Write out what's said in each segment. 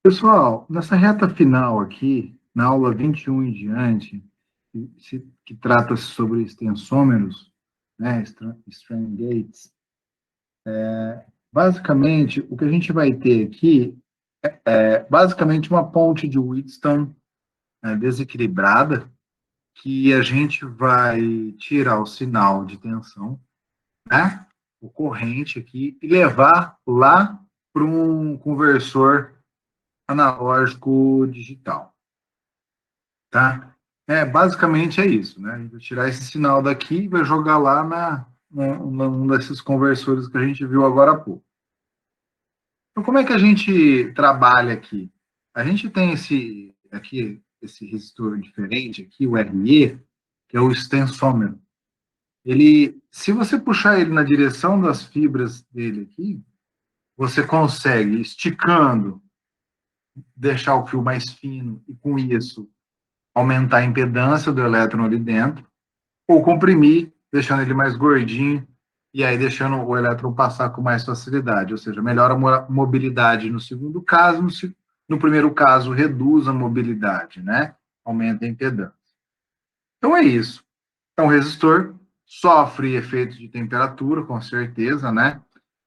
Pessoal, nessa reta final aqui, na aula 21 em diante, que trata sobre extensômeros, né, strain gates, basicamente, o que a gente vai ter aqui é basicamente uma ponte de Wheatstone, né, desequilibrada, que a gente vai tirar o sinal de tensão, né, o corrente aqui, e levar lá para um conversor analógico digital. Tá? Basicamente é isso, né? A gente vai tirar esse sinal daqui e vai jogar lá num desses conversores que a gente viu agora há pouco. Então, como é que a gente trabalha aqui? A gente tem esse resistor diferente aqui, o RE, que é o extensômero. Ele, se você puxar ele na direção das fibras dele aqui, você consegue, esticando, deixar o fio mais fino e, com isso, aumentar a impedância do elétron ali dentro, ou comprimir, deixando ele mais gordinho, e aí deixando o elétron passar com mais facilidade, ou seja, melhora a mobilidade no segundo caso, no primeiro caso, reduz a mobilidade, né? Aumenta a impedância. Então é isso. Então, o resistor sofre efeitos de temperatura, com certeza, né?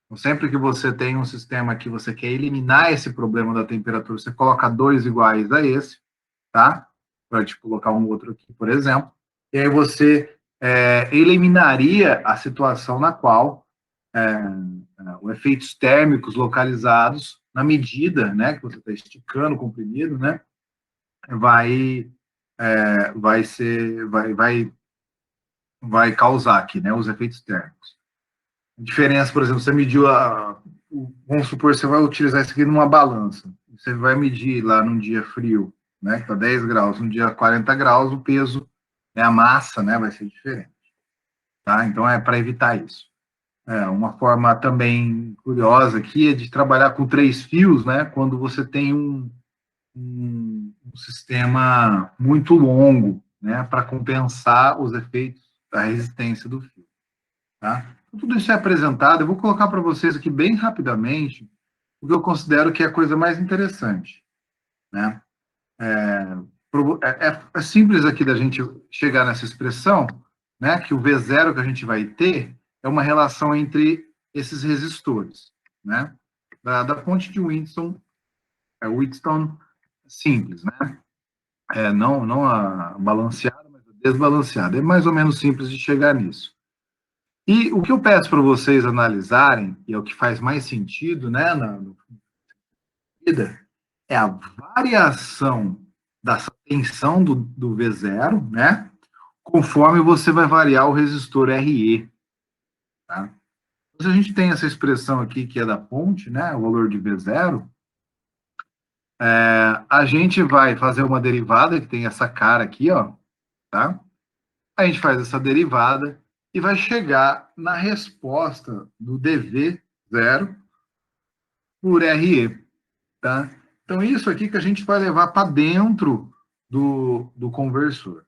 Então, sempre que você tem um sistema que você quer eliminar esse problema da temperatura, você coloca dois iguais a esse, tá? Pode colocar um outro aqui, por exemplo. E aí você eliminaria a situação na qual os efeitos térmicos localizados, na medida, né, que você está esticando o comprimido, né, vai, vai causar aqui, né, os efeitos térmicos. A diferença, por exemplo, você mediu vamos supor, você vai utilizar isso aqui numa balança. Você vai medir lá num dia frio, né, que está 10 graus, no dia 40 graus, o peso, né, a massa, né, vai ser diferente. Tá? Então, é para evitar isso. Uma forma também curiosa aqui é de trabalhar com 3 fios, né, quando você tem um sistema muito longo, né, para compensar os efeitos da resistência do fio. Tá? Então, tudo isso é apresentado. Eu vou colocar para vocês aqui bem rapidamente o que eu considero que é a coisa mais interessante. Né? É simples aqui da gente chegar nessa expressão, né, que o V0 que a gente vai ter é uma relação entre esses resistores, né, da ponte de Wheatstone, Wheatstone simples, né, não a balanceada, mas a desbalanceada. É mais ou menos simples de chegar nisso. E o que eu peço para vocês analisarem, e é o que faz mais sentido, né, na vida, é a variação da tensão do V0, né, conforme você vai variar o resistor RE. Tá? Se a gente tem essa expressão aqui, que é da ponte, né, o valor de V0, a gente vai fazer uma derivada, que tem essa cara aqui, ó, tá? A gente faz essa derivada e vai chegar na resposta do dV0 por RE, tá? Então, isso aqui que a gente vai levar para dentro do conversor.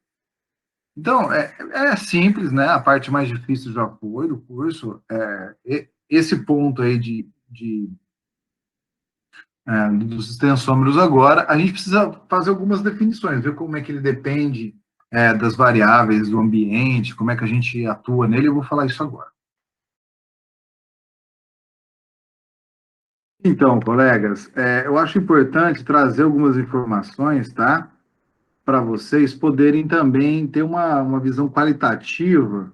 Então, é simples, né? A parte mais difícil já foi do curso. Esse ponto aí dos extensômeros agora, a gente precisa fazer algumas definições, ver como é que ele depende das variáveis do ambiente, como é que a gente atua nele. Eu vou falar isso agora. Então, colegas, eu acho importante trazer algumas informações, tá? Para vocês poderem também ter uma visão qualitativa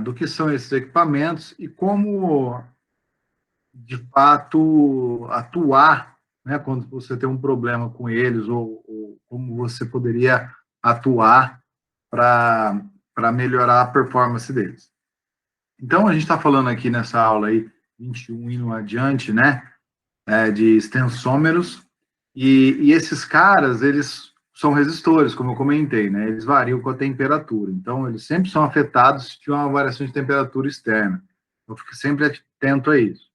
do que são esses equipamentos e como, de fato, atuar, né, quando você tem um problema com eles, ou como você poderia atuar para melhorar a performance deles. Então, a gente está falando aqui nessa aula aí, 21 indo adiante, né, de extensômeros, e esses caras, eles são resistores, como eu comentei, né? Eles variam com a temperatura. Então, eles sempre são afetados se tiver uma variação de temperatura externa. Eu fico sempre atento a isso.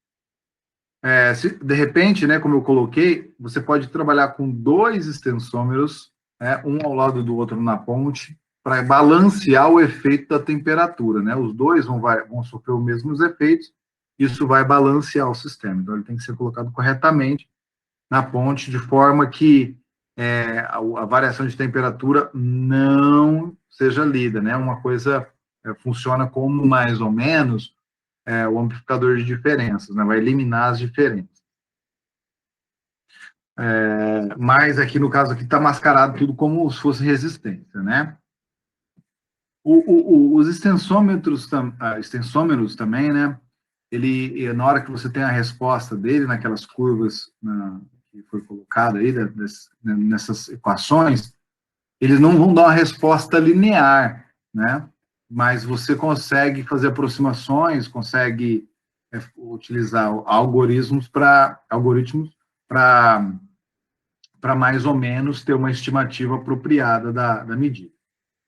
De repente, né, como eu coloquei, você pode trabalhar com dois extensômeros, né, um ao lado do outro na ponte, para balancear o efeito da temperatura. Né? Os dois vão sofrer os mesmos efeitos, isso vai balancear o sistema. Então, ele tem que ser colocado corretamente na ponte, de forma que a variação de temperatura não seja lida, né? Uma coisa funciona como mais ou menos o amplificador de diferenças, né? Vai eliminar as diferenças. Mas aqui no caso aqui está mascarado tudo como se fosse resistência, né? Os extensômetros também, né? Ele, na hora que você tem a resposta dele, naquelas curvas que foi colocado aí, nessas equações, eles não vão dar uma resposta linear, né? Mas você consegue fazer aproximações, consegue utilizar algoritmos para mais ou menos ter uma estimativa apropriada da medida,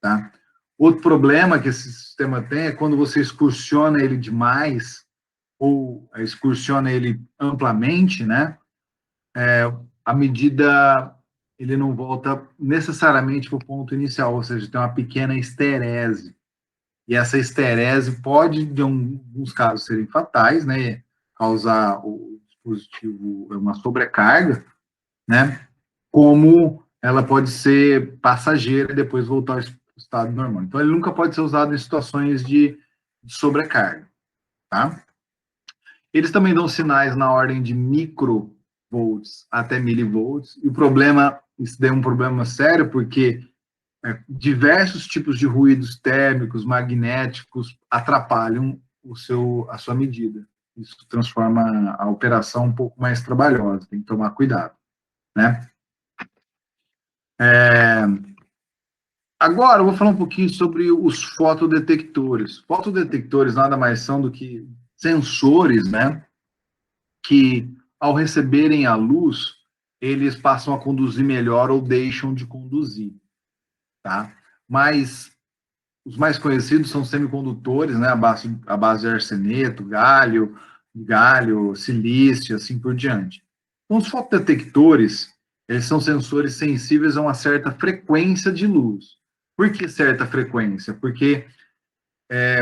tá? Outro problema que esse sistema tem é quando você excursiona ele demais ou excursiona ele amplamente, né? A medida ele não volta necessariamente para o ponto inicial, ou seja, tem uma pequena esterese. E essa esterese pode, em alguns casos, serem fatais, né? Causar o dispositivo uma sobrecarga, né? Como ela pode ser passageira e depois voltar ao estado normal. Então, ele nunca pode ser usado em situações de sobrecarga, tá? Eles também dão sinais na ordem de microvolts até milivolts, e o problema, isso daí é um problema sério, porque diversos tipos de ruídos térmicos, magnéticos, atrapalham a sua medida. Isso transforma a operação um pouco mais trabalhosa, tem que tomar cuidado, né? Agora, eu vou falar um pouquinho sobre os fotodetectores. Fotodetectores nada mais são do que sensores, né? Que, ao receberem a luz, eles passam a conduzir melhor ou deixam de conduzir, tá? Mas os mais conhecidos são semicondutores, né? A base de arseneto, galho, silício, assim por diante. Então, os fotodetectores, eles são sensores sensíveis a uma certa frequência de luz. Por que certa frequência? Porque,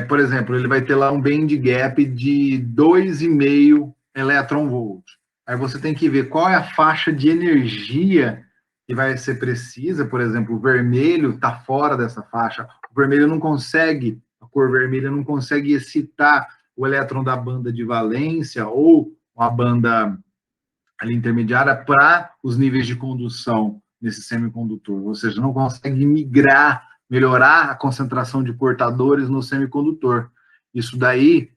por exemplo, ele vai ter lá um band gap de 2,5 electron-volt. Aí você tem que ver qual é a faixa de energia que vai ser precisa. Por exemplo, o vermelho está fora dessa faixa. O vermelho não consegue, a cor vermelha não consegue excitar o elétron da banda de valência ou a banda ali intermediária para os níveis de condução nesse semicondutor, ou seja, não consegue melhorar a concentração de portadores no semicondutor. Isso daí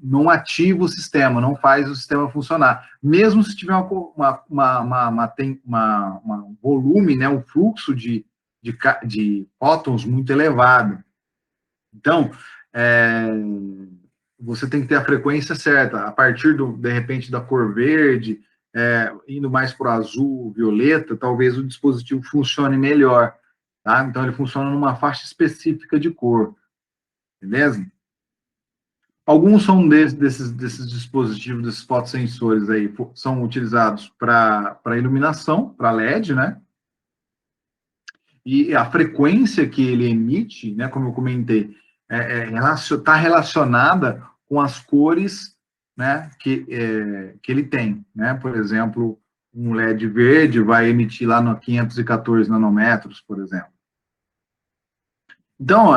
não ativa o sistema, não faz o sistema funcionar. Mesmo se tiver um volume, né, um fluxo de fótons muito elevado. Então, você tem que ter a frequência certa, a partir, de repente, da cor verde, indo mais para o azul, violeta, talvez o dispositivo funcione melhor, tá? Então, ele funciona numa faixa específica de cor, beleza? Alguns são desses dispositivos, desses fotossensores aí, são utilizados para iluminação, para LED, né? E a frequência que ele emite, né, como eu comentei, está relacionada com as cores, né, que ele tem, né? Por exemplo, um LED verde vai emitir lá no 514 nanômetros, por exemplo. Então,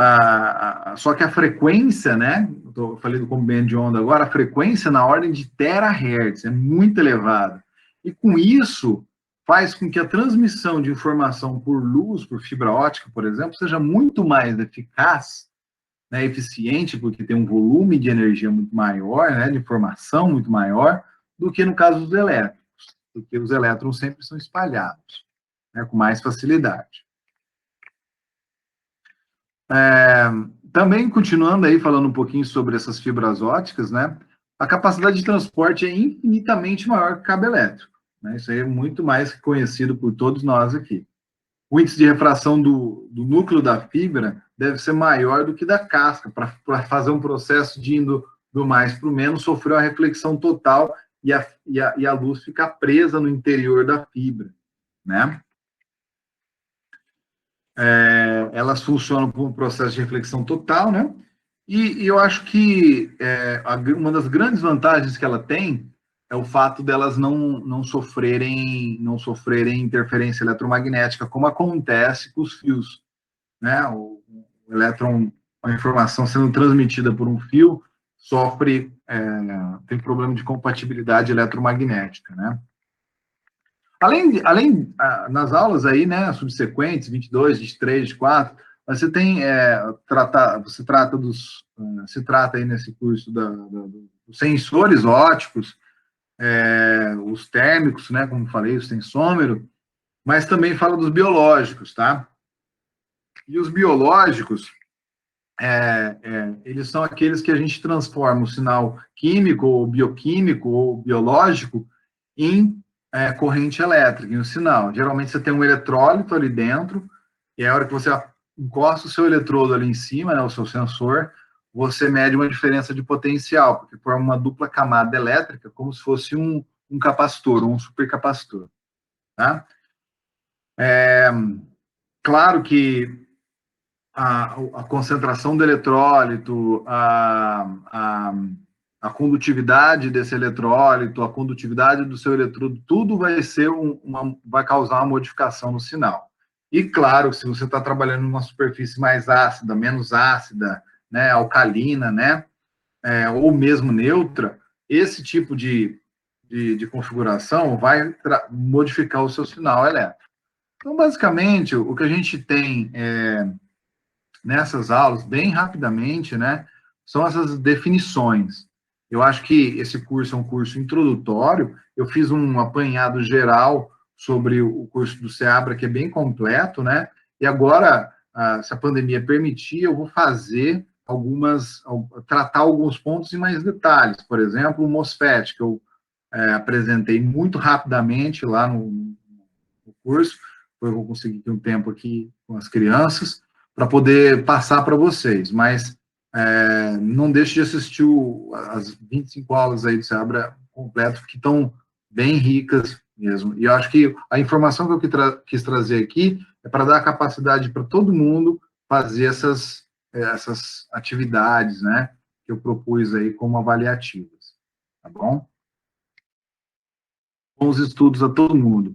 só que a frequência, né? Eu falei do comprimento de onda agora, a frequência na ordem de terahertz é muito elevada. E com isso, faz com que a transmissão de informação por luz, por fibra ótica, por exemplo, seja muito mais eficaz, né, eficiente, porque tem um volume de energia muito maior, né, de informação muito maior, do que no caso dos elétrons, porque os elétrons sempre são espalhados, né, com mais facilidade. Também, continuando aí, falando um pouquinho sobre essas fibras óticas, né, a capacidade de transporte é infinitamente maior que o cabo elétrico, né, isso aí é muito mais conhecido por todos nós aqui. O índice de refração do núcleo da fibra deve ser maior do que da casca, para fazer um processo de indo do mais para o menos, sofrer uma reflexão total e a luz ficar presa no interior da fibra, né? Elas funcionam como um processo de reflexão total, né? E eu acho que uma das grandes vantagens que ela tem é o fato delas não sofrerem interferência eletromagnética, como acontece com os fios, né? O elétron, a informação sendo transmitida por um fio, tem problema de compatibilidade eletromagnética, né? Nas aulas aí, né, subsequentes, 22, 23, 24, você tem, se trata aí nesse curso dos sensores ópticos, os térmicos, né, como falei, o sensômero, mas também fala dos biológicos, tá? E os biológicos, eles são aqueles que a gente transforma o sinal químico, ou bioquímico, ou biológico, em corrente elétrica, em um sinal. Geralmente você tem um eletrólito ali dentro, e a hora que você encosta o seu eletrodo ali em cima, né, o seu sensor, você mede uma diferença de potencial, porque forma uma dupla camada elétrica, como se fosse um capacitor, um supercapacitor. Tá? Claro que a concentração do eletrólito, a condutividade desse eletrólito, a condutividade do seu eletrodo, tudo vai causar uma modificação no sinal. E claro, se você está trabalhando numa superfície mais ácida, menos ácida, né, alcalina, né, ou mesmo neutra, esse tipo de configuração vai modificar o seu sinal elétrico. Então, basicamente, o que a gente tem nessas aulas, bem rapidamente, né, são essas definições. Eu acho que esse curso é um curso introdutório, eu fiz um apanhado geral sobre o curso do SEABRA, que é bem completo, né, e agora, se a pandemia permitir, eu vou tratar alguns pontos em mais detalhes, por exemplo, o MOSFET, que eu apresentei muito rapidamente lá no curso, eu vou conseguir ter um tempo aqui com as crianças, para poder passar para vocês, mas não deixe de assistir as 25 aulas aí do Seabra completo, que estão bem ricas mesmo, e eu acho que a informação que eu quis trazer aqui é para dar capacidade para todo mundo fazer essas atividades, né, que eu propus aí como avaliativas, tá bom? Bons estudos a todo mundo.